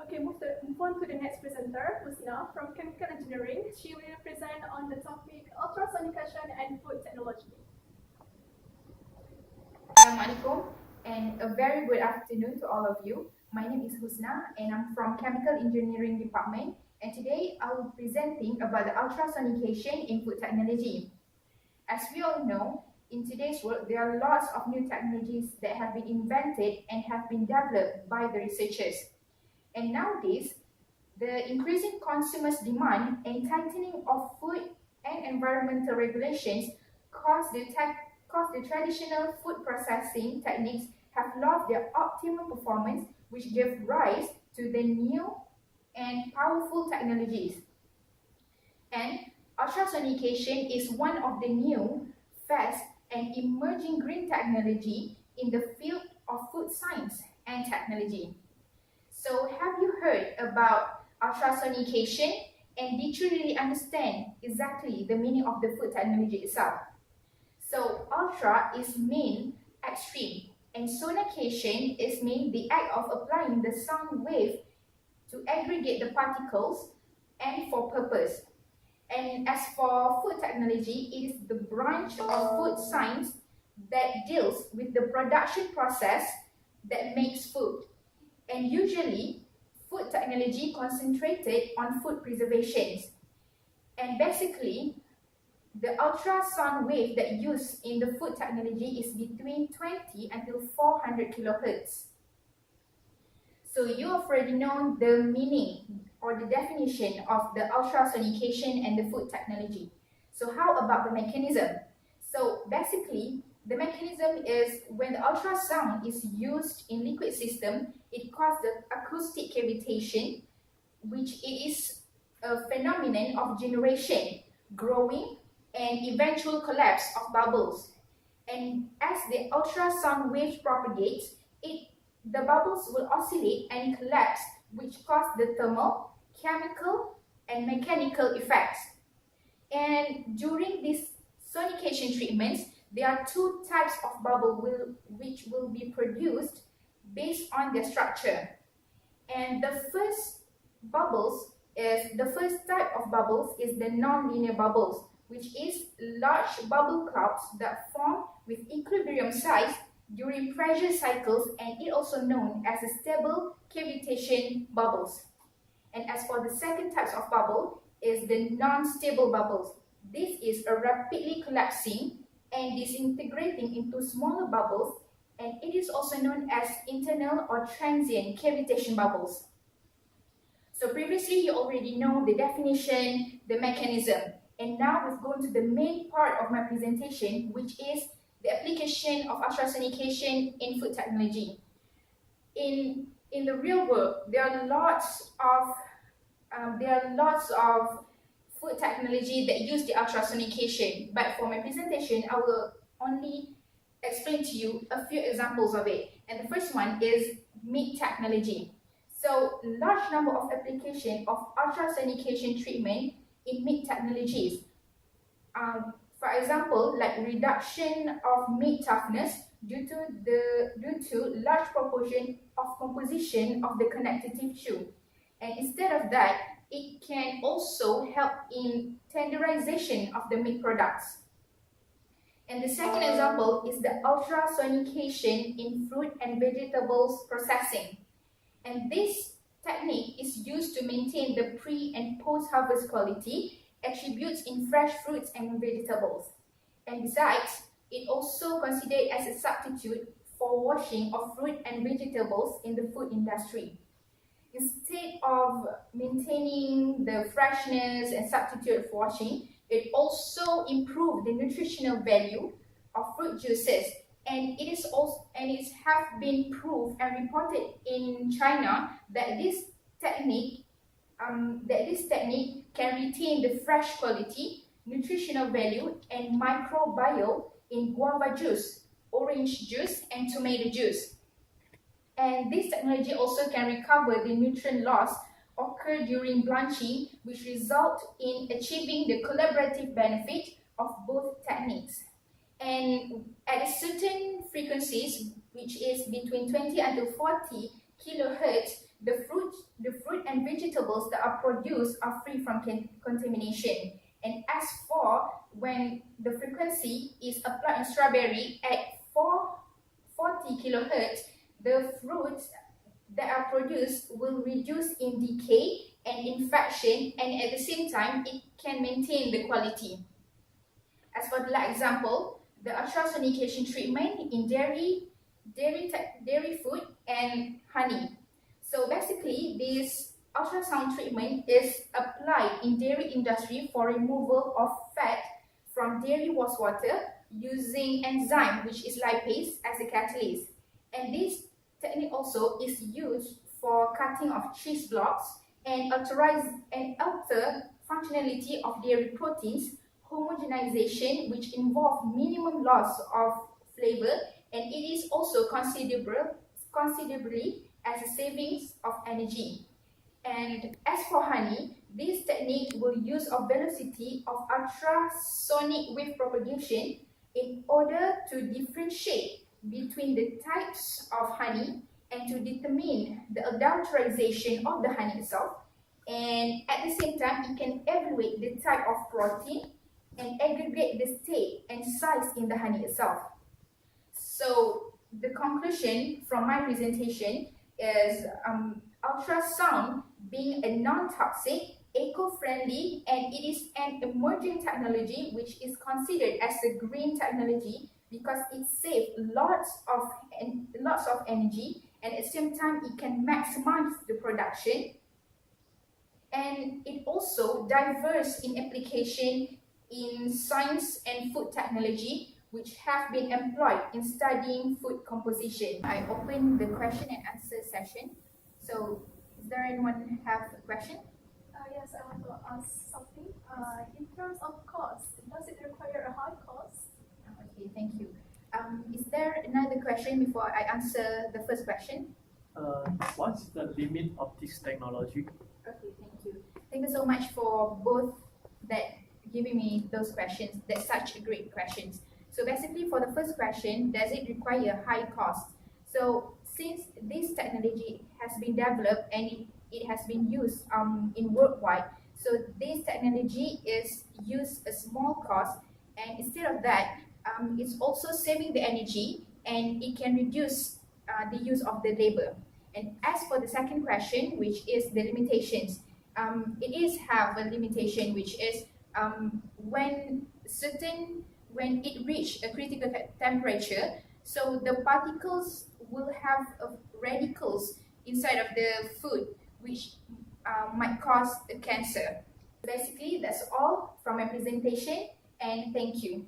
Okay, move on to the next presenter, Husna from Chemical Engineering. She will present on the topic ultrasonication and food technology. Assalamualaikum and a very good afternoon to all of you. My name is Husna and I'm from Chemical Engineering Department, and today I will be presenting about the ultrasonication in food technology. As we all know, in today's world there are lots of new technologies that have been invented and have been developed by the researchers. And nowadays, the increasing consumers' demand and tightening of food and environmental regulations cause the traditional food processing techniques have lost their optimum performance, which gave rise to the new and powerful technologies. And ultrasonication is one of the new, fast, and emerging green technology in the field of food science and technology. So, have you heard about ultrasonication, and did you really understand exactly the meaning of the food technology itself? So, ultra is mean extreme, and sonication is mean the act of applying the sound wave to aggregate the particles and for purpose. And as for food technology, it is the branch of food science that deals with the production process that makes food. And usually, food technology concentrated on food preservations. And basically, the ultrasound wave that used in the food technology is between 20 until 400 kilohertz. So you have already known the meaning or the definition of the ultrasonication and the food technology. So how about the mechanism? So basically, the mechanism is when the ultrasound is used in liquid system, it causes the acoustic cavitation, which is a phenomenon of generation, growing, and eventual collapse of bubbles. And as the ultrasound wave propagates, the bubbles will oscillate and collapse, which cause the thermal, chemical, and mechanical effects. And during these sonication treatments, there are two types of bubble which will be produced based on their structure. And the first type of bubbles is the non-linear bubbles, which is large bubble clouds that form with equilibrium size during pressure cycles, and it also known as a stable cavitation bubbles. And as for the second type of bubble is the non-stable bubbles. This is a rapidly collapsing and disintegrating into smaller bubbles, and it is also known as internal or transient cavitation bubbles. So previously you already know the definition, the mechanism, and now we've gone to the main part of my presentation, which is the application of ultrasonication in food technology. In the real world, there are lots of food technology that use the ultrasonication, but for my presentation, I will only explain to you a few examples of it. And the first one is meat technology. So, large number of application of ultrasonication treatment in meat technologies. For example, like reduction of meat toughness due to large proportion of composition of the connective tissue. And instead of that, it can also help in tenderization of the meat products. And the second example is the ultrasonication in fruit and vegetables processing. And this technique is used to maintain the pre- and post-harvest quality attributes in fresh fruits and vegetables. And besides, it also considered as a substitute for washing of fruit and vegetables in the food industry. Instead of maintaining the freshness and substitute for washing, it also improved the nutritional value of fruit juices, and it has been proved and reported in China that this technique can retain the fresh quality, nutritional value, and microbiome in guava juice, orange juice, and tomato juice. And this technology also can recover the nutrient loss occurred during blanching, which result in achieving the collaborative benefit of both techniques. And at certain frequencies, which is between 20 and 40 kilohertz, the fruit and vegetables that are produced are free from contamination. And as for when the frequency is applied on strawberry at 440 kilohertz, the fruits that are produced will reduce in decay and infection, and at the same time it can maintain the quality. As for the last example, the ultrasonication treatment in dairy food and honey. So basically, this ultrasound treatment is applied in dairy industry for removal of fat from dairy wastewater using enzyme, which is lipase, as a catalyst. And this technique also is used for cutting of cheese blocks and alter functionality of dairy proteins, homogenization, which involve minimum loss of flavor, and it is also considerably as a savings of energy. And as for honey, this technique will use a velocity of ultrasonic wave propagation in order to differentiate between the types of honey and to determine the adulterization of the honey itself. And at the same time, it can evaluate the type of protein and aggregate the state and size in the honey itself. So the conclusion from my presentation is ultrasound being a non-toxic, eco-friendly, and it is an emerging technology which is considered as a green technology because it saves lots of energy, and at the same time it can maximize the production, and it also diverse in application in science and food technology, which have been employed in studying food composition. I open the question and answer session. So, is there anyone have a question? Yes, I want to ask something. In terms of cost, does it require a high cost? Okay, thank you. Is there another question before I answer the first question? What's the limit of this technology? Okay, thank you. Thank you so much for both that giving me those questions. That's such great questions. So basically, for the first question, does it require high cost? So since this technology has been developed and it has been used in worldwide, so this technology is used a small cost, and instead of that, it's also saving the energy and it can reduce the use of the labor. And as for the second question, which is the limitations, it is have a limitation, which is when it reach a critical temperature, so the particles will have radicals inside of the food, which might cause a cancer. Basically, that's all from my presentation, and thank you.